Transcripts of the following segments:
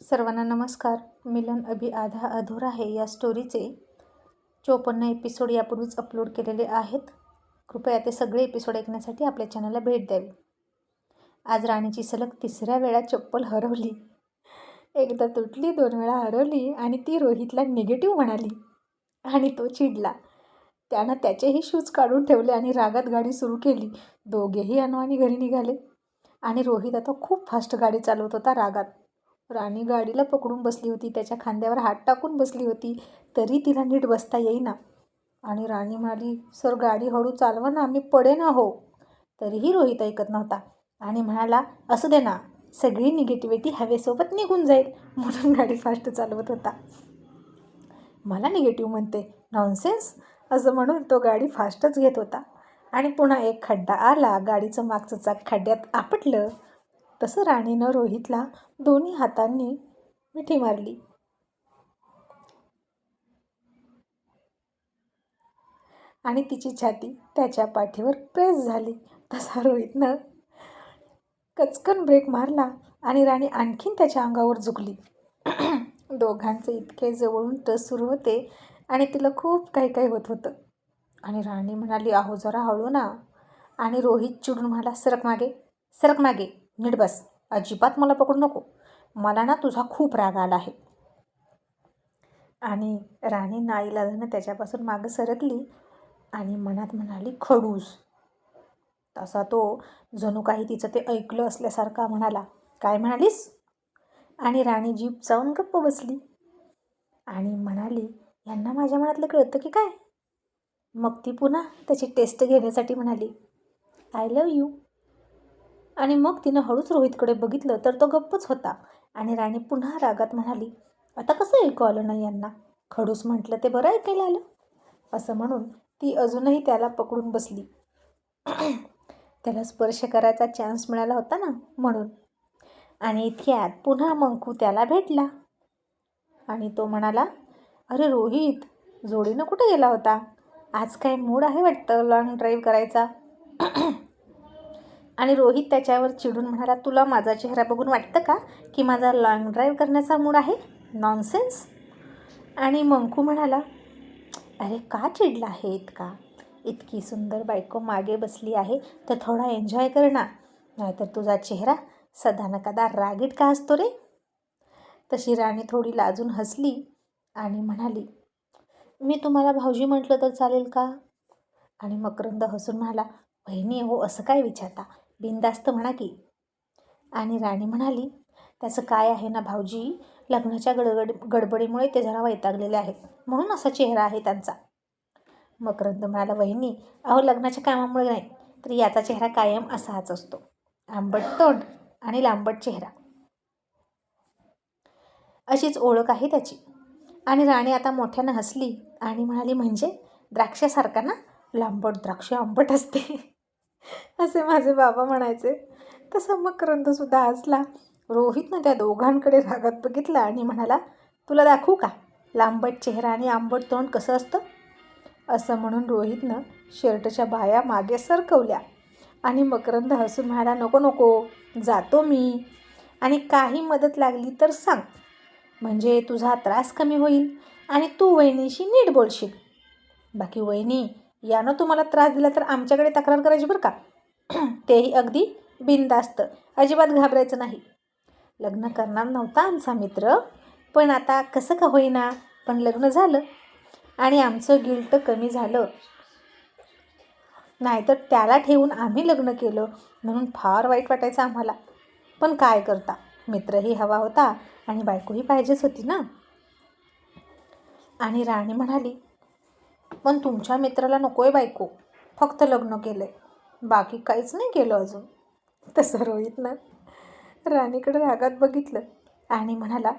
सर्वांना नमस्कार. मिलन अभी आधा अधूरा है या स्टोरीचे 54 एपिसोड यापूर्वीच अपलोड केलेले आहेत. कृपया ते सगळे एपिसोड ऐकण्यासाठी आपल्या चॅनलला भेट द्यावी. आज राणीची सलग 3ऱ्या वेळा चप्पल हरवली. एकदा तुटली, 2 वेळा हरवली आणि ती रोहितला निगेटिव्ह म्हणाली आणि तो चिडला. त्यानं त्याचेही शूज काढून ठेवले आणि रागात गाडी सुरू केली. दोघेही अनवाणी घरी निघाले आणि रोहित आता खूप फास्ट गाडी चालवत होता रागात. राणी गाडीला पकडून बसली होती, त्याच्या खांद्यावर हात टाकून बसली होती, तरी तिला नीट बसता येईना. आणि राणी म्हणाली, सर गाडी हळू चालवा ना, मी पडे ना हो. तरीही रोहित ऐकत नव्हता आणि म्हणाला, असू दे ना, सगळी निगेटिव्हिटी हवेसोबत निघून जाईल, म्हणून गाडी फास्ट चालवत होता. मला निगेटिव्ह म्हणते, नॉनसेन्स, असं म्हणून तो गाडी फास्टच घेत होता. आणि पुन्हा एक खड्डा आला, गाडीचं मागचं चाक खड्ड्यात आपटलं. तसं राणीनं रोहितला दोन्ही हातांनी मिठी मारली आणि तिची छाती त्याच्या पाठीवर प्रेस झाली. तसा रोहितनं कचकन ब्रेक मारला आणि राणी आणखीन त्याच्या अंगावर झुकली. दोघांचे इतके जवळून टच सुरू होते आणि तिला खूप काही काही होत होतं. आणि राणी म्हणाली, अहो जरा हळू ना. आणि रोहित चिडून म्हणाला, सरक मागे, सरक मागे, नीट बस, अजिबात मला पकडू नको, मला ना तुझा खूप राग आला आहे. आणि राणी नाईलाजानं त्याच्यापासून मागं सरकली आणि मनात म्हणाली, खडूस. तसा तो जणू काही तिचं ते ऐकलं असल्यासारखा म्हणाला, काय म्हणालीस? आणि राणी जीभ चावून गप्प बसली आणि म्हणाली, यांना माझ्या मनातलं कळतं की काय? मग ती पुन्हा त्याची टेस्ट घेण्यासाठी म्हणाली, आय लव्ह यू. आणि मग तिनं हळूच रोहितकडे बघितलं तर तो गप्पच होता. आणि राणी पुन्हा रागात म्हणाली, आता कसं ऐकू आलं नाही यांना? खडूस म्हटलं ते बरं ऐकायला आलं. असं म्हणून ती अजूनही त्याला पकडून बसली. त्याला स्पर्श करायचा चान्स मिळाला होता ना, म्हणून. आणि इतक्यात पुन्हा मंकू त्याला भेटला आणि तो म्हणाला, अरे रोहित, जोडीनं कुठे गेला होता? आज काय मूड आहे वाटतं लॉंग ड्राईव्ह करायचा. आणि रोहित त्याच्यावर चिडून म्हणाला, तुला माझा चेहरा बघून वाटतं का की माझा लॉंग ड्राईव्ह करण्याचा मूड आहे? नॉनसेन्स. आणि मंकू म्हणाला, अरे का चिडला आहे इतका? इतकी सुंदर बायको मागे बसली आहे तर थोडा एन्जॉय कर ना, नाहीतर तुझा चेहरा सदा न कदा रागीट का असतो रे? तशी राणी थोडी लाजून हसली आणि म्हणाली, मी तुम्हाला भाऊजी म्हटलं तर चालेल का? आणि मकरंद हसून म्हणाला, बहिणी हो, असं काय विचारता, बिनधास्त म्हणा की. आणि राणी म्हणाली, त्याचं काय आहे ना भाऊजी, लग्नाच्या गडबडीमुळे ते जरा वैतागलेले आहेत, म्हणून असा चेहरा आहे त्यांचा. मकरंद म्हणाला, वहिनी अहो, लग्नाच्या कामामुळे नाही तर याचा चेहरा कायम असाच असतो, आंबट तोंड आणि लांबट चेहरा, अशीच ओळख आहे त्याची. आणि राणी आता मोठ्यानं हसली आणि म्हणाली, म्हणजे द्राक्षासारखा ना, लांबट द्राक्ष आंबट असते, असे माझे बाबा म्हणायचे. तसा मकरंदसुद्धा हसला. रोहितनं त्या दोघांकडे रागात बघितला आणि म्हणाला, तुला दाखवू का लांबट चेहरा आणि आंबट तोंड कसं असतं? असं म्हणून रोहितनं शर्टच्या बाया मागे सरकवल्या आणि मकरंद हसून म्हणाला, नको नको, जातो मी, आणि काही मदत लागली तर सांग, म्हणजे तुझा त्रास कमी होईल आणि तू वहिनीशी नीट बोलशील. बाकी वहिनी, यानं तुम्हाला त्रास दिला तर आमच्याकडे तक्रार करायची बरं का. तेही अगदी बिनधास्त, अजिबात घाबरायचं नाही. लग्न करणार नव्हता आमचा मित्र, पण आता कसं का होईना पण लग्न झालं आणि आमचं गिल्ट कमी झालं, नाहीतर त्याला ठेवून आम्ही लग्न केलं म्हणून फार वाईट वाटायचं आम्हाला. पण काय करता, मित्रही हवा होता आणि बायकोही पाहिजेच होती ना. आणि राणी म्हणाली, पण तुमच्या मित्राला नकोय बायको, फक्त लग्न केलंय, बाकी काहीच नाही केलं अजून. तसं रोहितनं राणीकडे रागात बघितलं आणि म्हणाला,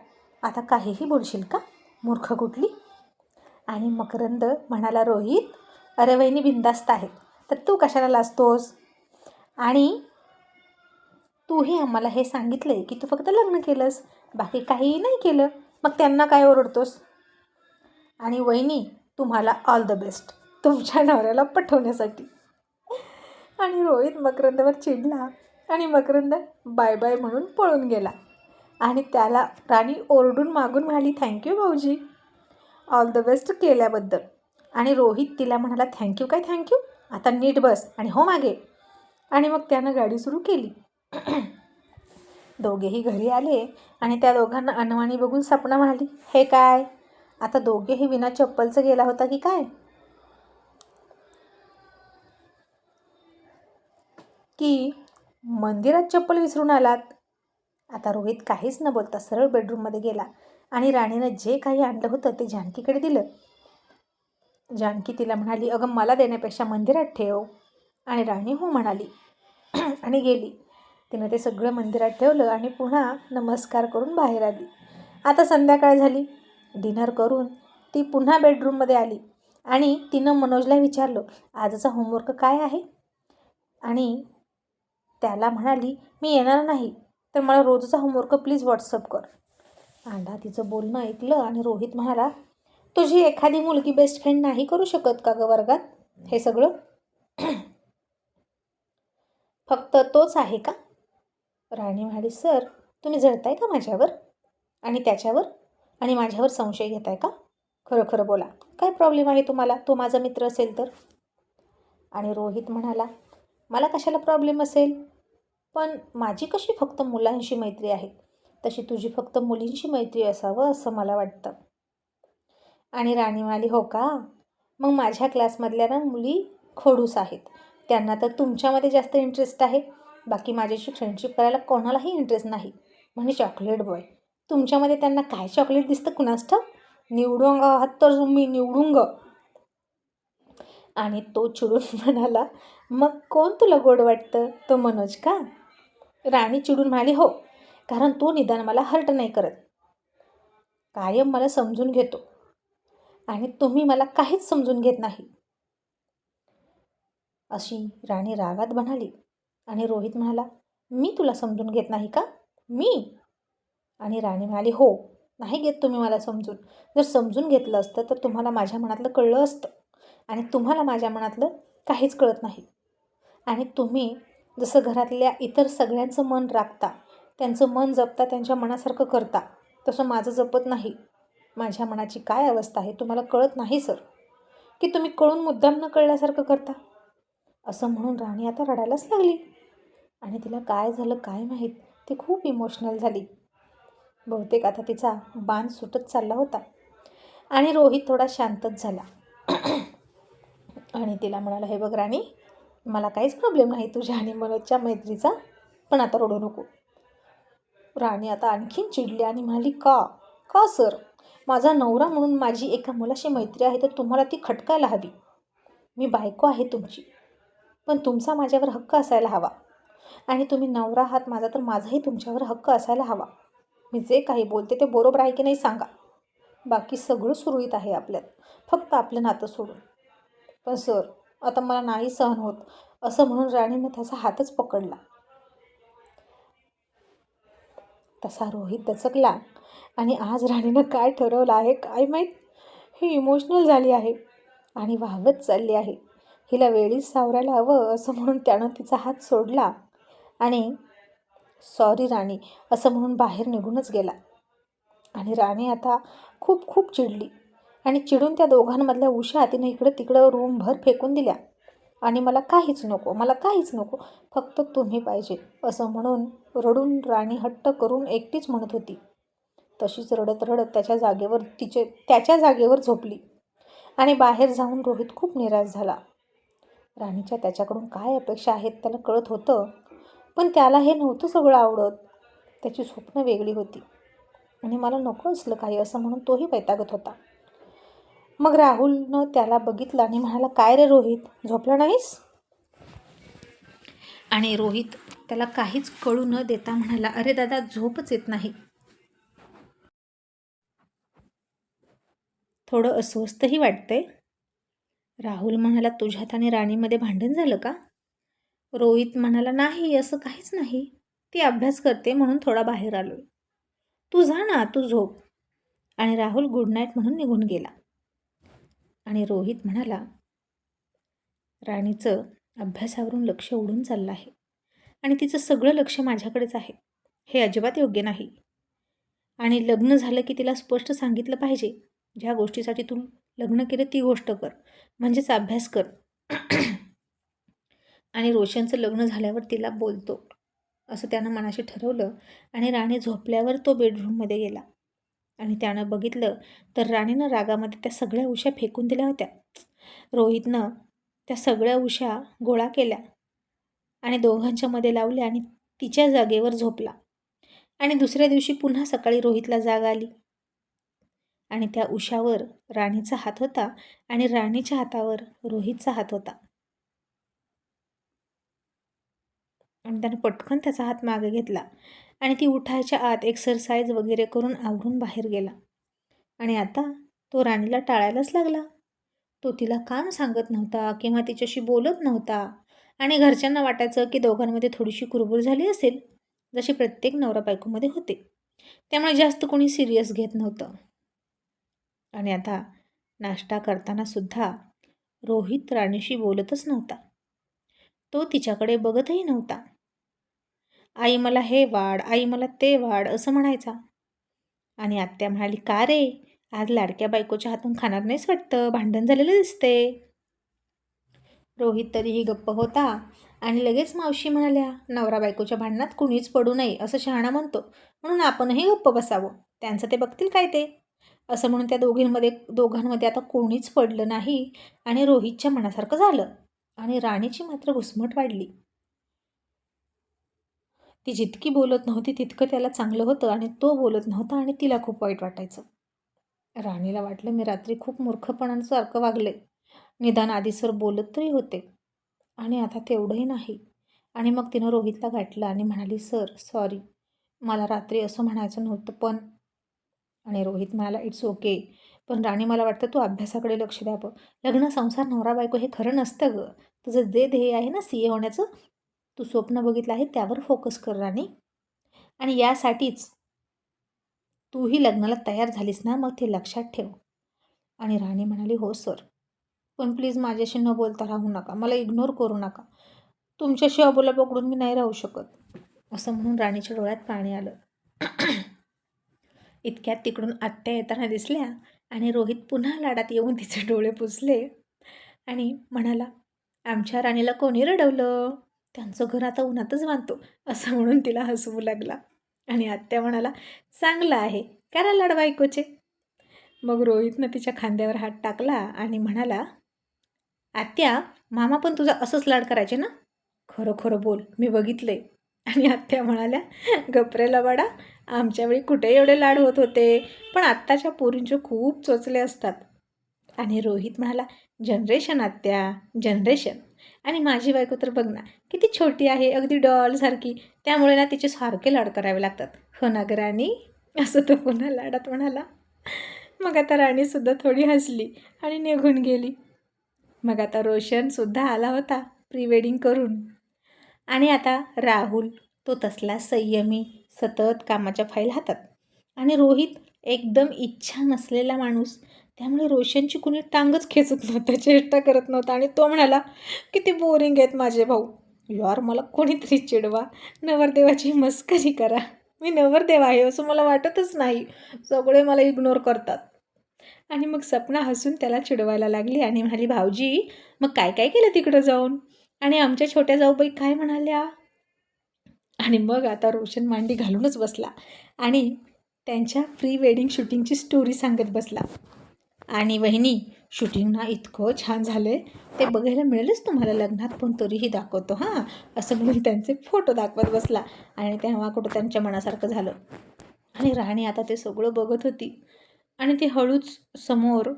आता काहीही बोलशील का, मूर्ख कुठली? आणि मकरंद म्हणाला, रोहित, अरे वहिनी बिनधास्त आहेत तर तू कशाला लाजतोस? आणि तूही आम्हाला हे सांगितलंय की तू फक्त लग्न केलंस, बाकी काहीही नाही केलं, मग त्यांना काय ओरडतोस? आणि वहिनी, तुम्हाला ऑल द बेस्ट तुमच्या नवऱ्याला पटवण्यासाठी. आणि रोहित मकरंदवर चिडला आणि मकरंद बाय बाय म्हणून पळून गेला. आणि त्याला राणी ओरडून मागून म्हणाली, थँक्यू भाऊजी, ऑल द बेस्ट केल्याबद्दल. आणि रोहित तिला म्हणाला, थँक्यू काय थँक्यू, आता नीट बस आणि हो मागे. आणि मग त्यानं गाडी सुरू केली. दोघेही घरी आले आणि त्या दोघांना अनवाणी बघून सपना म्हणाली, हे काय, आता दोघेही विना चप्पलचं गेला होता की काय, की मंदिरात चप्पल विसरून आलात. आता रोहित काहीच न बोलता सरळ बेडरूममध्ये गेला आणि राणीनं जे काही आणलं होतं ते जानकीकडे दिलं. जानकी तिला म्हणाली, अगं मला देण्यापेक्षा मंदिरात ठेव. आणि राणी हो म्हणाली आणि गेली. तिनं ते सगळं मंदिरात ठेवलं आणि पुन्हा नमस्कार करून बाहेर आली. आता संध्याकाळ झाली. डिनर करून ती पुन्हा बेडरूममध्ये आली आणि तिनं मनोजला विचारलं, आजचा होमवर्क काय आहे. आणि त्याला म्हणाली, मी येणार नाही, तर मला रोजचा होमवर्क प्लीज व्हॉट्सअप कर. आंधा तिचं बोलणं ऐकलं आणि रोहित म्हणाला, तुझी एखादी मुलगी बेस्ट फ्रेंड नाही करू शकत का गं वर्गात हे सगळं? फक्त तोच आहे का? राणी म्हणाली, सर तुम्ही जळताय का माझ्यावर आणि त्याच्यावर आणि माझ्यावर संशय घेताय का? खरं खरं बोला, काय प्रॉब्लेम आहे तुम्हाला, तो माझा मित्र असेल तर? आणि रोहित म्हणाला, मला कशाला प्रॉब्लेम असेल, पण माझी कशी फक्त मुलांशी मैत्री आहे, तशी तुझी फक्त मुलींशी मैत्री असावं असं मला वाटतं. आणि राणी म्हणाली, हो का, मग माझ्या क्लासमधल्या ना मुली खडूस आहेत, त्यांना तर तुमच्यामध्ये जास्त इंटरेस्ट आहे, बाकी माझ्याशी फ्रेंडशिप करायला कोणालाही इंटरेस्ट नाही. म्हणजे चॉकलेट बॉय, तुमच्यामध्ये त्यांना काय चॉकलेट दिसतं कुणास ठाऊक, निवडूंग आहात तर तुम्ही निवडूंग. आणि तो चिडून म्हणाला, मग कोण तुला गोड वाटतं, तो मनोज का? राणी चिडून म्हणाली, हो, कारण तो निदान मला हर्ट नाही करत, कायम मला समजून घेतो आणि तुम्ही मला काहीच समजून घेत नाही. अशी राणी रागात म्हणाली. आणि रोहित म्हणाला, मी तुला समजून घेत नाही का, मी? आणि राणी म्हणाली, हो, नाही घेत तुम्ही मला समजून. जर समजून घेतलं असतं तर तुम्हाला माझ्या मनातलं कळलं असतं आणि तुम्हाला माझ्या मनातलं काहीच कळत नाही. आणि तुम्ही जसं घरातल्या इतर सगळ्यांचं मन राखता, त्यांचं मन जपता, त्यांच्या मनासारखं करता, तसं माझं जपत नाही. माझ्या मनाची काय अवस्था आहे तुम्हाला कळत नाही सर, की तुम्ही कळून मुद्दाम न कळल्यासारखं करता. असं म्हणून राणी आता रडायलाच लागली. आणि तिला काय झालं काय माहीत, ती खूप इमोशनल झाली. बहुतेक आता तिचा बाण सुटत चालला होता. आणि रोहित थोडा शांतच झाला. आणि तिला म्हणाला, हे बघ राणी, मला काहीच प्रॉब्लेम नाही तुझ्या आणि मनोजच्या मैत्रीचा, पण आता रडू नको. राणी आता आणखीन चिडली आणि म्हणाली, का का सर, माझा नवरा म्हणून माझी एका मुलाशी मैत्री आहे तर तुम्हाला ती खटकायला हवी. मी बायको आहे तुमची, पण तुमचा माझ्यावर हक्क असायला हवा. आणि तुम्ही नवरा आहात माझा तर माझाही तुमच्यावर हक्क असायला हवा. मी जे काही बोलते ते बरोबर आहे की नाही सांगा. बाकी सगळं सुरळीत आहे आपल्यात, फक्त आपलं नातं सोडून. पण सर, आता मला नाही सहन होत, असं म्हणून राणीनं त्याचा हातच पकडला. तसा रोहित दचकला. आणि आज राणीनं काय ठरवलं आहे काय माहीत, ही इमोशनल झाली आहे आणि वाहवत चालली आहे. हिला वेळीच सावरायला हवं असं म्हणून त्यानं तिचा हात सोडला आणि सॉरी राणी असं म्हणून बाहेर निघूनच गेला. आणि राणी आता खूप खूप चिडली आणि चिडून त्या दोघांमधल्या उशा तिने इकडं तिकडं रूमभर फेकून दिल्या. आणि मला काहीच नको, मला काहीच नको, फक्त तुम्ही पाहिजे असं म्हणून रडून राणी हट्ट करून एकटीच म्हणत होती. तशीच रडत रडत त्याच्या जागेवर झोपली. आणि बाहेर जाऊन रोहित खूप निराश झाला. राणीच्या त्याच्याकडून काय अपेक्षा आहेत त्याला कळत होतं, पण त्याला हे नव्हतं सगळं आवडत. त्याची स्वप्न वेगळी होती आणि मला नको असलं काही असं म्हणून तोही वैतागत होता. मग राहुलनं त्याला बघितलं आणि म्हणाला, काय रे रोहित, झोपला नाहीस? आणि रोहित त्याला काहीच कळू न देता म्हणाला, अरे दादा, झोपच येत नाही. थोडं अस्वस्थही वाटतंय. राहुल म्हणाला, तुझ्यात आणि राणीमध्ये भांडण झालं का? रोहित म्हणाला, नाही, असं काहीच नाही, ती अभ्यास करते म्हणून थोडा बाहेर आलोय. तू जा ना, तू झोप. आणि राहुल गुड नाईट म्हणून निघून गेला. आणि रोहित म्हणाला, राणीचं अभ्यासावरून लक्ष उडून चाललं आहे आणि तिचं सगळं लक्ष माझ्याकडेच आहे, हे अजिबात योग्य नाही. आणि लग्न झालं की तिला स्पष्ट सांगितलं पाहिजे, ज्या गोष्टीसाठी तू लग्न केलं ती गोष्ट कर, म्हणजेच अभ्यास कर. आणि रोशनचं लग्न झाल्यावर तिला बोलतो असं त्यानं मनाशी ठरवलं. आणि राणी झोपल्यावर तो बेडरूममध्ये गेला आणि त्यानं बघितलं तर राणीनं रागामध्ये त्या सगळ्या उशा फेकून दिल्या होत्या. रोहितनं त्या सगळ्या उशा गोळा केल्या आणि दोघांच्या मध्ये लावल्या आणि तिच्या जागेवर झोपला. आणि दुसऱ्या दिवशी पुन्हा सकाळी रोहितला जाग आली आणि त्या उशावर राणीचा हात होता आणि राणीच्या हातावर रोहितचा हात होता. आणि त्याने पटकन त्याचा हात मागे घेतला आणि ती उठायच्या आत एक्सरसाइज वगैरे करून आवरून बाहेर गेला. आणि आता तो राणीला टाळायलाच लागला. तो तिला काम सांगत नव्हता किंवा तिच्याशी बोलत नव्हता. आणि घरच्यांना वाटायचं की दोघांमध्ये थोडीशी कुरबुर झाली असेल, जशी प्रत्येक नवरा बायकोमध्ये होते. त्यामुळे जास्त कोणी सिरियस घेत नव्हतं. आणि आता नाश्ता करताना सुद्धा रोहित राणीशी बोलतच नव्हता. तो तिच्याकडे बघतही नव्हता. आई मला हे वाढ, आई मला ते वाढ असं म्हणायचा. आणि आत्या म्हणाली, का रे, आज लाडक्या बायकोच्या हातून खाणार नाहीस वाटतं, भांडण झालेलं दिसते. रोहित तरीही गप्प होता आणि लगेच मावशी म्हणाल्या, नवरा बायकोच्या भांडणात कुणीच पडू नये असं शहाणा म्हणतो, म्हणून आपणही गप्प बसावं, त्यांचं ते बघतील काय ते. असं म्हणून त्या दोघांमध्ये आता कोणीच पडलं नाही आणि रोहितच्या मनासारखं झालं. आणि राणीची मात्र घुसमट वाढली. ती जितकी बोलत नव्हती तितकं त्याला चांगलं होतं आणि तो बोलत नव्हता आणि तिला खूप वाईट वाटायचं. राणीला वाटलं, मी रात्री खूप मूर्खपणासारखं वागले, निदान आधीसर बोलत तरी होते आणि आता तेवढंही नाही. आणि मग तिनं रोहितला गाठलं आणि म्हणाली, सर सॉरी, मला रात्री असं म्हणायचं नव्हतं पण. आणि रोहित म्हणाला, इट्स ओके, पण राणी मला वाटतं तू अभ्यासाकडे लक्ष द्यावं. लग्न, संसार, नवरा बायको हे खरं नसतं गं. तुझं जे ध्येय आहे ना CA होण्याचं, तू स्वप्न बघितलं आहे त्यावर फोकस कर राणी. आणि यासाठीच तूही लग्नाला तयार झालीस ना, मग ते लक्षात ठेव. आणि राणी म्हणाली, हो सर, पण प्लीज माझ्याशी न बोलता राहू नका, मला इग्नोर करू नका, तुमच्याशी अबोला पकडून मी नाही राहू शकत. असं म्हणून राणीच्या डोळ्यात पाणी आलं. इतक्यात तिकडून आत्या येताना दिसल्या आणि रोहित पुन्हा लाडात येऊन तिचे डोळे पुसले आणि म्हणाला, आमच्या राणीला कोणी रडवलं, त्यांचं घर आता उन्हातच बांधतो, असं म्हणून तिला हसवू लागला. आणि आत्या म्हणाला, चांगलं आहे, करा लाड बायकोचे. मग रोहितनं तिच्या खांद्यावर हात टाकला आणि म्हणाला, आत्या, मामा पण तुझा असंच लाड करायचे ना, खरं खरं बोल, मी बघितलंय. आणि आत्या म्हणाल्या, गपरेला बाळा, आमच्या वेळी कुठे एवढे लाड होत होते, पण आत्ताच्या पोरींचे खूप चोचले असतात. आणि रोहित म्हणाला, जनरेशन आत्या, जनरेशन. आणि माझी बायको तर बघ ना, किती छोटी आहे, अगदी डॉलसारखी, त्यामुळे ना तिचे सारखे लाड करावे लागतात, हो ना गं राणी, असं तो पुन्हा लाडात म्हणाला. मग आता राणीसुद्धा थोडी हसली आणि निघून गेली. मग आता रोशनसुद्धा आला होता प्री वेडिंग करून. आणि आता राहुल तो तसला संयमी, सतत कामाच्या फाईल हातात. आणि रोहित एकदम इच्छा नसलेला माणूस, त्यामुळे रोशनची कुणी टांगच खेचत नव्हतं, चेष्टा करत नव्हता. आणि तो म्हणाला, किती बोरिंग आहेत माझे भाऊ, यार मला कोणीतरी चिडवा, नवरदेवाची मस्करी करा, मी नवरदेव आहे असं मला वाटतच नाही, सगळे मला इग्नोर करतात. आणि मग सपना हसून त्याला चिडवायला लागली आणि म्हणाली, भाऊजी मग काय काय केलं तिकडं जाऊन, आणि आमच्या छोट्या जाऊबाई काय म्हणाल्या. आणि मग आता रोशन मांडी घालूनच बसला आणि त्यांच्या प्री वेडिंग शूटिंगची स्टोरी सांगत बसला. आणि वहिनी, शूटिंग ना इतकं छान झालं, ते बघायला मिळेलच तुम्हाला लग्नात, पण तरीही दाखवतो हां, असं म्हणून त्यांचे फोटो दाखवत बसला. आणि तेव्हा कुठं त्यांच्या मनासारखं झालं. आणि राणी आता ते सगळं बघत होती आणि ती हळूच समोर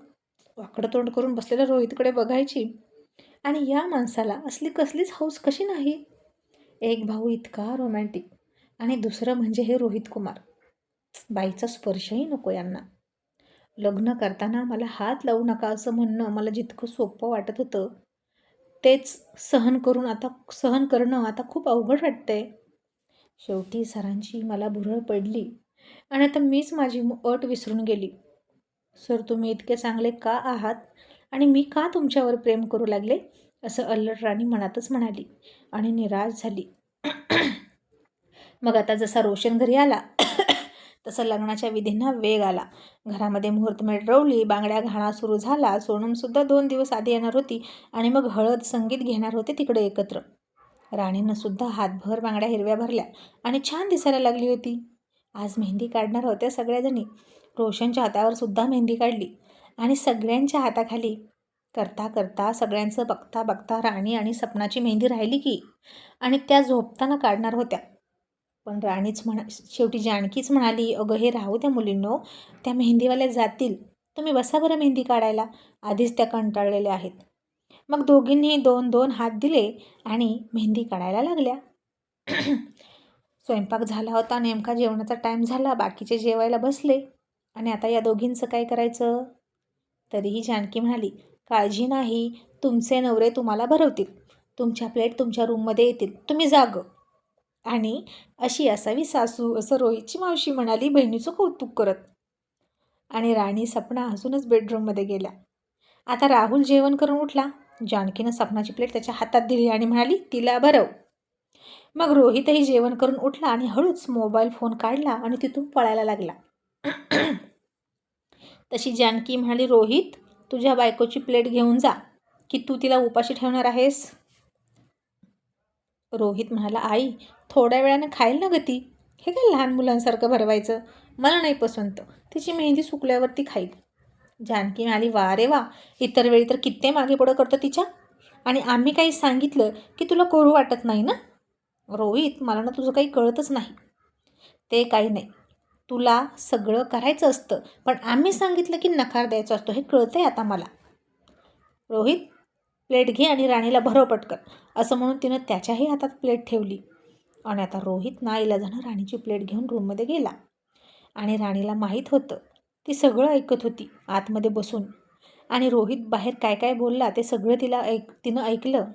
वाकडं तोंड करून बसलेल्या रोहितकडे बघायची. आणि या माणसाला असली कसलीच हौस कशी नाही. एक भाऊ इतका रोमॅन्टिक आणि दुसरं म्हणजे हे रोहित कुमार, बाईचा स्पर्शही नको यांना. लग्न करताना मला हात लावू नका असं म्हणणं मला जितकं सोपं वाटत होतं, तेच सहन करणं आता खूप अवघड वाटतंय. शेवटी सरांची मला भुरळ पडली आणि आता मीच माझी अट विसरून गेली. सर, तुम्ही इतके चांगले का आहात आणि मी का तुमच्यावर प्रेम करू लागले, असं अल्लड राणी मनातच म्हणाली आणि निराश झाली. मग आता जसा रोशन घरी आला तसं लग्नाच्या विधींना वेग आला. घरामध्ये मुहूर्तमेढ रोवली, बांगड्या घाणा सुरू झाला. सोनमसुद्धा 2 दिवस आधी येणार होती आणि मग हळद संगीत घेणार होते तिकडे एकत्र. राणीनं सुद्धा हातभर बांगड्या हिरव्या भरल्या आणि छान दिसायला लागली होती. आज मेहंदी काढणार होत्या सगळ्याजणी. रोशनच्या हातावर सुद्धा मेहंदी काढली आणि सगळ्यांच्या हाताखाली करता करता सगळ्यांचं बघता बघता राणी आणि सपनाची मेहंदी राहिली की, आणि त्या झोपताना काढणार होत्या. पण राणीच शेवटी जानकीच म्हणाली, अगं हे राहू द्या मुलींनो, त्या मेहंदीवाल्या जातील, तुम्ही बसा बरं मेहंदी काढायला, आधीच त्या कंटाळलेल्या आहेत. मग दोघींनी 2-2 हात दिले आणि मेहंदी काढायला लागल्या. स्वयंपाक झाला होता, नेमका जेवणाचा टाईम झाला, बाकीचे जेवायला बसले आणि आता या दोघींचं काय करायचं? तरीही जानकी म्हणाली, काळजी नाही, तुमचे नवरे तुम्हाला भरवतील, तुमच्या प्लेट तुमच्या रूममध्ये येतील, तुम्ही जाग. आणि अशी असावी सासू, असं रोहितची मावशी म्हणाली बहिणीचं कौतुक करत. आणि राणी सपना हसूनच बेडरूममध्ये गेल्या. आता राहुल जेवण करून उठला. जानकीनं सपनाची प्लेट त्याच्या हातात दिली आणि म्हणाली, तिला भरव. मग रोहितही जेवण करून उठला आणि हळूच मोबाईल फोन काढला आणि तिथून पळायला लागला. तशी जानकी म्हणाली, रोहित, तुझ्या बायकोची प्लेट घेऊन जा, की तू तिला उपाशी ठेवणार आहेस? रोहित म्हणाला, आई, थोड्या वेळाने खाईल ना गती, हे काय लहान मुलांसारखं भरवायचं, मला नाही पसंत, तिची मेहंदी सुकल्यावरती खाईल. जानकी म्हणाली, वा रे वा, इतर वेळी तर किती मागे पुढं करतं तिच्या, आणि आम्ही काही सांगितलं की तुला करू वाटत नाही ना? रोहित, मला ना तुझं काही कळतच नाही. ते काही नाही, तुला सगळं करायचं असतं, पण आम्ही सांगितलं की नकार द्यायचा असतो, हे कळतंय आता मला. रोहित, प्लेट घे आणि राणीला भरव पटकन, असं म्हणून तिनं त्याच्याही हातात प्लेट ठेवली. आणि आता रोहित नाईलाजानं राणीची प्लेट घेऊन रूममध्ये गेला. आणि राणीला माहीत होतं, ती सगळं ऐकत होती आतमध्ये बसून. आणि रोहित बाहेर काय काय बोलला ते सगळं तिनं ऐकलं.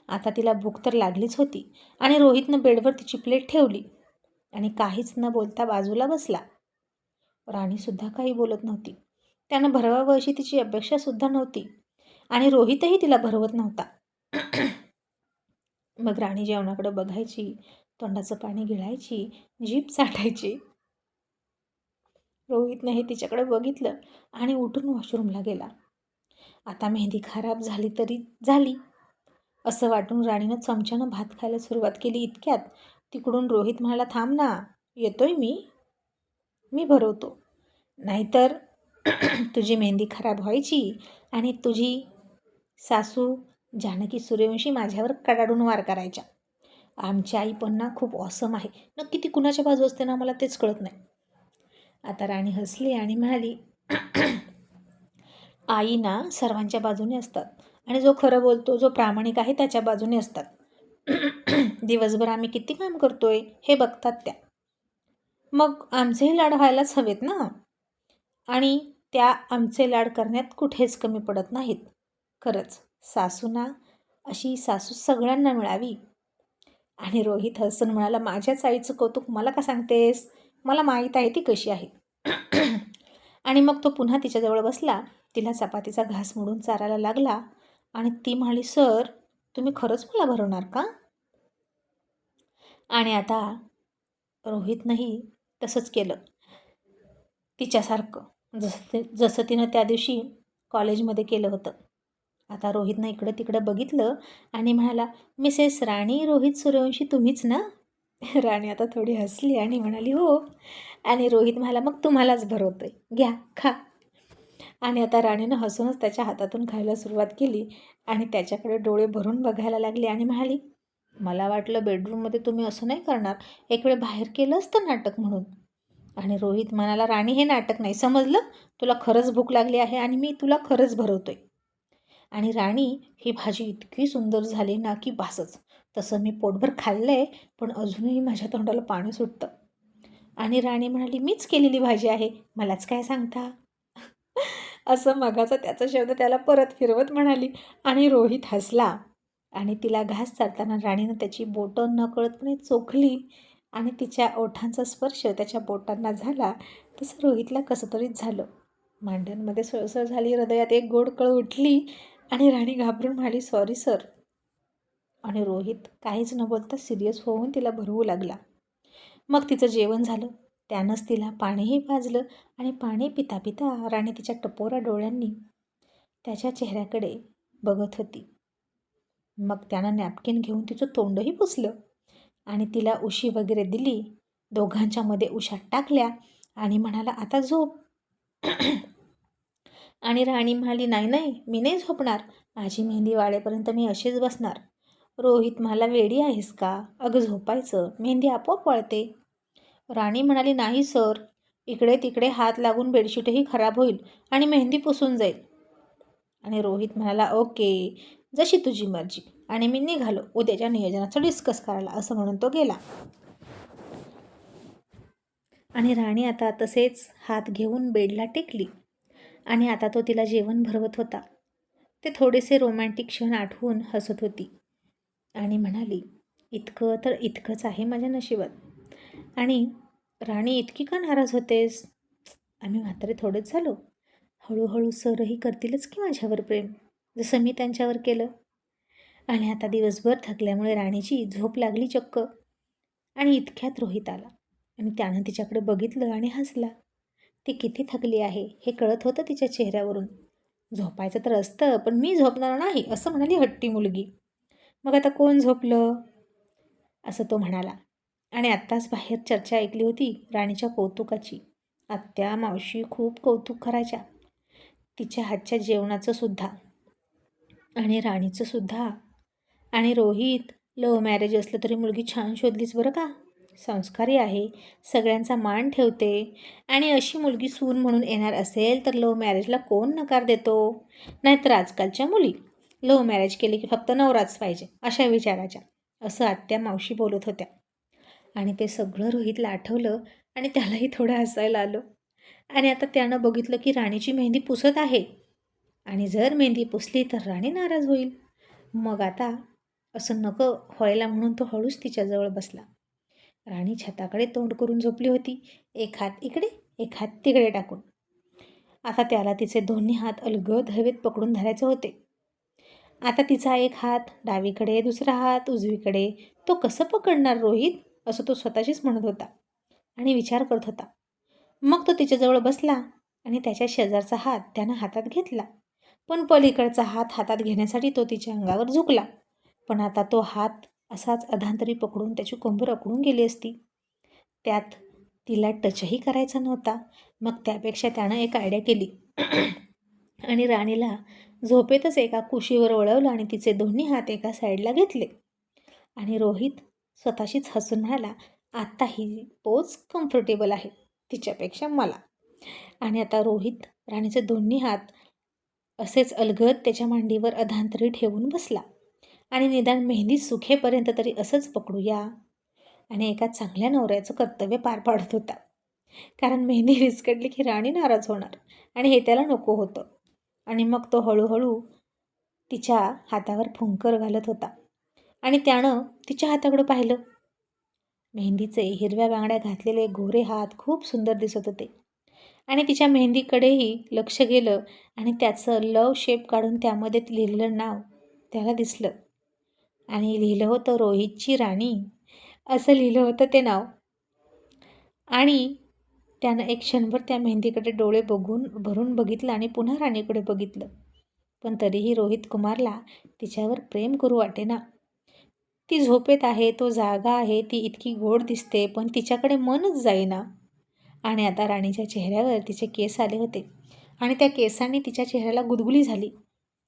आता तिला भूक तर लागलीच होती आणि रोहितनं बेडवर तिची प्लेट ठेवली आणि काहीच न बोलता बाजूला बसला. राणीसुद्धा काही बोलत नव्हती. त्यानं भरवावं अशी तिची अपेक्षासुद्धा नव्हती आणि रोहितही तिला भरवत नव्हता. मग राणी जेवणाकडे बघायची, तोंडाचं पाणी गिळायची, जीभ चाटायची. रोहितनेही तिच्याकडे बघितलं आणि उठून वॉशरूमला गेला. आता मेहंदी खराब झाली तरी झाली असं वाटून राणीनं चमच्यानं भात खायला सुरुवात केली. इतक्यात तिकडून रोहित म्हणाला, थांब ना, येतोय मी भरवतो, नाहीतर तुझी मेहंदी खराब व्हायची आणि तुझी सासू जानकी सूर्यवंशी माझ्यावर कडाडून वार करायच्या. आमची आई पण ना खूप ऑसम आहे, नक्की ती कुणाच्या बाजू असते ना मला तेच कळत नाही. आता राणी हसली आणि म्हणाली, आई ना सर्वांच्या बाजूने असतात आणि जो खरं बोलतो, जो प्रामाणिक आहे त्याच्या बाजूने असतात. दिवसभर आम्ही किती काम करतोय हे बघतात त्या. मग आमचेही लाड व्हायलाच हवेत ना, आणि त्या आमचे लाड करण्यात कुठेच कमी पडत नाहीत. खरंच सासूना अशी सासू सगळ्यांना मिळावी. आणि रोहित हसून म्हणाला, माझ्याच आईचं कौतुक मला का सांगतेस, मला माहीत आहे ती कशी आहे. आणि मग तो पुन्हा तिच्याजवळ बसला, तिला चपातीचा घास मोडून चारायला लागला आणि ती म्हणाली, सर, तुम्ही खरंच मला भरवणार का? आणि आता रोहितनंही तसंच केलं तिच्यासारखं, जसं तिनं त्या दिवशी कॉलेजमध्ये केलं होतं. आता रोहितनं इकडं तिकडं बघितलं आणि म्हणाला, मिसेस राणी रोहित सूर्यवंशी तुम्हीच ना? राणी आता थोडी हसली आणि म्हणाली, हो. आणि रोहित म्हणाला, मग तुम्हालाच भरवतोय, घ्या खा. आणि आता राणीनं हसूनच त्याच्या हातातून खायला सुरुवात केली आणि त्याच्याकडे डोळे भरून बघायला लागली आणि म्हणाली, मला वाटलं बेडरूममध्ये तुम्ही असं नाही करणार, एक वेळ बाहेर केलं असतं नाटक म्हणून. आणि रोहित म्हणाला, राणी हे नाटक नाही, समजलं, तुला खरंच भूक लागली आहे आणि मी तुला खरंच भरवतोय. आणि राणी, ही भाजी इतकी सुंदर झाली ना की बासच, तसं मी पोटभर खाल्लं आहे, पण अजूनही माझ्या तोंडाला पाणी सुटतं. आणि राणी म्हणाली, मीच केलेली भाजी आहे, मलाच काय सांगता? असं मगाचा त्याचा शब्द त्याला परत फिरवत म्हणाली. आणि रोहित हसला आणि तिला घास चालताना राणीनं त्याची बोटं नकळतपणे चोखली आणि तिच्या ओठांचा स्पर्श त्याच्या बोटांना झाला. तसं रोहितला कसं तरीच झालं, मांड्यांमध्ये सळसळ झाली, हृदयात एक गोड कळ उठली आणि राणी घाबरून म्हणाली, सॉरी सर. आणि रोहित काहीच न बोलता सिरियस होऊन तिला भरवू लागला. मग तिचं जेवण झालं. त्यानंच तिला पाणीही पाजलं आणि पाणी पिता पिता राणी तिच्या टपोऱ्या डोळ्यांनी त्याच्या चेहऱ्याकडे बघत होती. मग त्यानं नॅपकिन घेऊन तिचं तोंडही पुसलं आणि तिला उशी वगैरे दिली. दोघांच्या मध्ये उशा टाकल्या आणि म्हणाला, आता झोप. आणि राणी म्हणाली, नाही नाही, मी नाही झोपणार. माझी मेहंदी वाळेपर्यंत मी अशीच बसणार. रोहित म्हणाला, वेडी आहेस का? अगं झोपायचं, मेहंदी आपोआप वाळते. राणी म्हणाली, नाही सर, इकडे तिकडे हात लागून बेडशीटही खराब होईल आणि मेहंदी पुसून जाईल. आणि रोहित म्हणाला, ओके, जशी तुझी मर्जी. आणि मी निघालो उद्याच्या नियोजनाचं डिस्कस करायला, असं म्हणून तो गेला. आणि राणी आता तसेच हात घेऊन बेडला टेकली आणि आता तो तिला जेवण भरवत होता. ते थोडेसे रोमॅन्टिक क्षण आठवून हसत होती आणि म्हणाली, इतकं तर इतकंच आहे माझ्या नशिबात. आणि राणी, इतकी का नाराज होतेस? आम्ही म्हातारे थोडेच झालो. हळूहळू सरही करतीलच की माझ्यावर प्रेम, जसं मी त्यांच्यावर केलं. आणि आता दिवसभर थकल्यामुळे राणीची झोप लागली चक्क. आणि इतक्यात रोहित आला आणि त्यानं तिच्याकडे बघितलं आणि हसला. ती किती थकली आहे हे कळत होतं तिच्या चेहऱ्यावरून. झोपायचं तर असतं, पण मी झोपणार नाही, असं म्हणाली हट्टी मुलगी. मग आता कोण झोपलं, असं तो म्हणाला. आणि आत्ताच बाहेर चर्चा ऐकली होती राणीच्या कौतुकाची. आत्या मावशी खूप कौतुक करायच्या तिच्या हातच्या जेवणाचं सुद्धा आणि राणीचं सुद्धा. आणि रोहित, लव्ह मॅरेज असलं तरी मुलगी छान शोधलीच बरं का. संस्कारी आहे, सगळ्यांचा मान ठेवते. आणि अशी मुलगी सून म्हणून येणार असेल तर लव्ह मॅरेजला कोण नकार देतो? नाहीतर आजकालच्या मुली लव्ह मॅरेज केली की फक्त नवराच पाहिजे अशा विचाराच्या, असं आत्या मावशी बोलत होत्या. आणि ते सगळं रोहितला आठवलं आणि त्यालाही थोडं हसायला आलं. आणि आता त्यानं बघितलं की राणीची मेहंदी पुसत आहे. आणि जर मेहंदी पुसली तर राणी नाराज होईल. मग आता असं नको व्हायला म्हणून तो हळूच तिच्याजवळ बसला. राणी छताकडे तोंड करून झोपली होती, एक हात इकडे एक हात तिकडे टाकून. आता त्याला तिचे दोन्ही हात अलगद हवेत पकडून धरायचे होते. आता तिचा एक हात डावीकडे, दुसरा हात उजवीकडे. तो कसं पकडणार रोहित, असं तो स्वतःशीच म्हणत होता आणि विचार करत होता. मग तो तिच्याजवळ बसला आणि त्याच्या शेजारचा हात त्यानं हातात घेतला. पण पलीकडचा हात हातात घेण्यासाठी तो तिच्या अंगावर झुकला. पण आता तो हात असाच अधांतरी पकडून त्याची कंबर अकडून गेली असती. त्यात तिला टचही करायचा नव्हता. मग त्यापेक्षा त्यानं एक आयडिया केली आणि राणीला झोपेतच एका कुशीवर वळवलं आणि तिचे दोन्ही हात एका साईडला घेतले. आणि रोहित स्वतःशीच हसून म्हणाला, आत्ता ही पोच कम्फर्टेबल आहे तिच्यापेक्षा मला. आणि आता रोहित राणीचे दोन्ही हात असेच अलगद त्याच्या मांडीवर अधांतरी ठेवून बसला. आणि निदान मेहंदी सुखेपर्यंत तरी असंच पकडूया. आणि एका चांगल्या नवऱ्याचं कर्तव्य पार पाडत होता. कारण मेहंदी विस्कटली की राणी नाराज होणार आणि हे त्याला नको होतं. आणि मग तो हळूहळू तिच्या हातावर फुंकर घालत होता. आणि त्यानं तिच्या हाताकडं पाहिलं. मेहंदीचे हिरव्या बांगड्या घातलेले गोरे हात खूप सुंदर दिसत होते. आणि तिच्या मेहंदीकडेही लक्ष गेलं आणि त्याचं लव शेप काढून त्यामध्ये लिहिलेलं नाव त्याला दिसलं. आणि लिहिलं होतं रोहितची राणी, असं लिहिलं होतं ते नाव. आणि त्यानं एक क्षणभर त्या मेहंदीकडे डोळे भरून बघितलं आणि पुन्हा राणीकडे बघितलं. पण तरीही रोहित कुमारला तिच्यावर प्रेम करू वाटेना. ती झोपेत आहे, तो जागा आहे, ती इतकी गोड दिसते, पण तिच्याकडे मनच जाईना. आणि आता राणीच्या चेहऱ्यावर तिचे केस आले होते आणि त्या केसांनी तिच्या चेहऱ्याला गुदगुली झाली.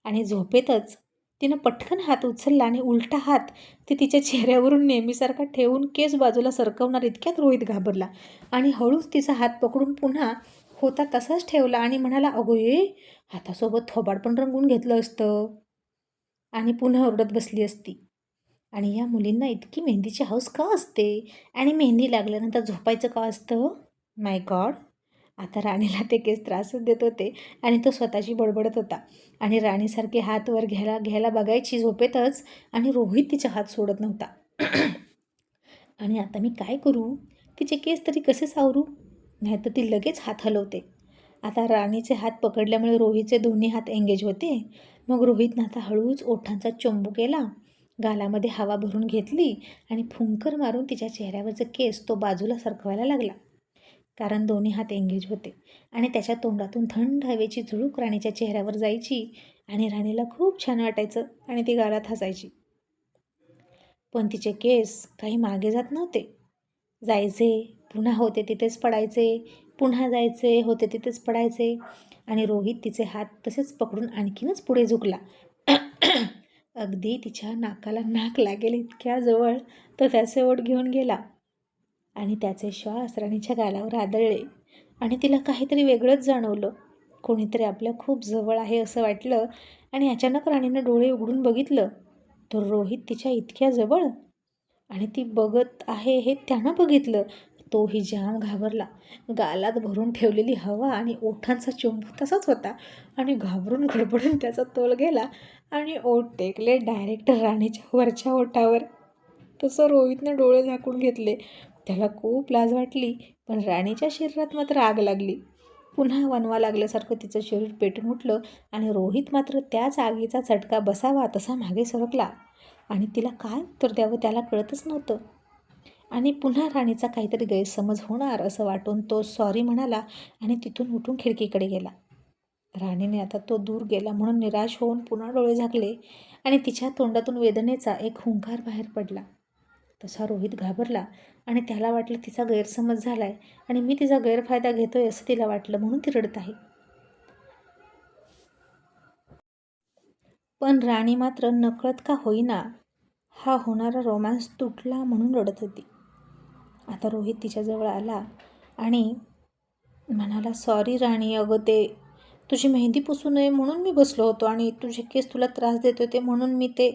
आणि झोपेतच तिनं पटकन हात उचलला आणि उलटा हात ती तिच्या चेहऱ्यावरून नेहमीसारखा ठेवून केस बाजूला सरकवणार इतक्यात रोहित घाबरला आणि हळूच तिचा हात पकडून पुन्हा होता तसाच ठेवला आणि म्हणाला, अगो ये, हातासोबत थोबाड पण रंगून घेतलं असतं. आणि पुन्हा ओरडत बसली असती. आणि या मुलींना इतकी मेहंदीची हौस का असते आणि मेहंदी लागल्यानंतर झोपायचं का असतं? माय गॉड. आता राणीला ते केस त्रासच देत होते आणि तो स्वतःशी बडबडत होता. आणि राणीसारखे हात वर घ्यायला बघायची झोपेतच आणि रोहित तिचा हात सोडत नव्हता. आणि आता मी काय करू? तिचे केस तरी कसे सावरू? नाहीतर ती लगेच हात हलवते. आता राणीचे हात पकडल्यामुळे रोहितचे दोन्ही हात एंगेज होते. मग रोहितनं आता हळूच ओठांचा चंबू केला, गालामध्ये हवा भरून घेतली आणि फुंकर मारून तिच्या चेहऱ्यावरचं केस तो बाजूला सरकवायला लागला. कारण दोन्ही हात एंगेज होते आणि त्याच्या तोंडातून थंड हवेची झुळूक राणीच्या चेहऱ्यावर जायची आणि राणीला खूप छान वाटायचं आणि ती गालात हसायची. पण तिचे केस काही मागे जात नव्हते. जायचे, पुन्हा होते तिथेच पडायचे, पुन्हा जायचे, होते तिथेच पडायचे आणि रोहित तिचे हात तसेच पकडून आणखीनच पुढे झुकला. अगदी तिच्या नाकाला नाक लागेल इतक्या जवळ तो त्याचे ओठ घेऊन गेला आणि त्याचे श्वास राणीच्या गालावर आदळले आणि तिला काहीतरी वेगळंच जाणवलं. कोणीतरी आपल्या खूप जवळ आहे असं वाटलं आणि अचानक राणीनं डोळे उघडून बघितलं तर रोहित तिच्या इतक्या जवळ आणि ती बघत आहे हे त्यानं बघितलं. तोही जाम घाबरला. गालात भरून ठेवलेली हवा आणि ओठांचा चोंब तसाच होता आणि घाबरून गडबडून त्याचा तोल गेला आणि ओठ टेकले डायरेक्ट राणीच्या वरच्या ओठावर. तसं रोहितनं डोळे झाकून घेतले. त्याला खूप लाज वाटली, पण राणीच्या शरीरात मात्र आग लागली. पुन्हा वणवा लागल्यासारखं तिचं शरीर पेटून उठलं आणि रोहित मात्र त्याच आगीचा चटका बसावा तसा मागे सरकला आणि तिला काय उत्तर द्यावं त्याला कळतच नव्हतं. आणि पुन्हा राणीचा काहीतरी गैरसमज होणार असं वाटून तो सॉरी म्हणाला आणि तिथून उठून खिडकीकडे गेला. राणीने आता तो दूर गेला म्हणून निराश होऊन पुन्हा डोळे झाकले आणि तिच्या तोंडातून वेदनेचा एक हुंकार बाहेर पडला. तसा रोहित घाबरला आणि त्याला वाटलं तिचा गैरसमज झालाय आणि मी तिचा गैरफायदा घेतोय असं तिला वाटलं म्हणून ती रडत आहे. पण राणी मात्र नकळत का होईना हा होणारा रोमॅन्स तुटला म्हणून रडत होती. आता रोहित तिच्याजवळ आला आणि म्हणाला, सॉरी राणी, अगं ते तुझी मेहंदी पुसू नये म्हणून मी बसलो होतो आणि तुझे केस तुला त्रास देत होते म्हणून मी ते.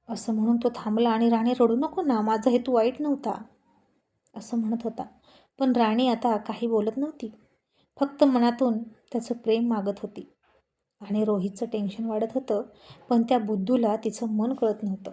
असं म्हणून तो थांबला आणि राणी रडू नको ना, माझा हेतू वाईट नव्हता असं म्हणत होता. पण राणी आता काही बोलत नव्हती, फक्त मनातून त्याचं प्रेम मागत होती. आणि रोहितचं टेन्शन वाढत होतं, पण त्या बुद्धूला तिचं मन कळत नव्हतं.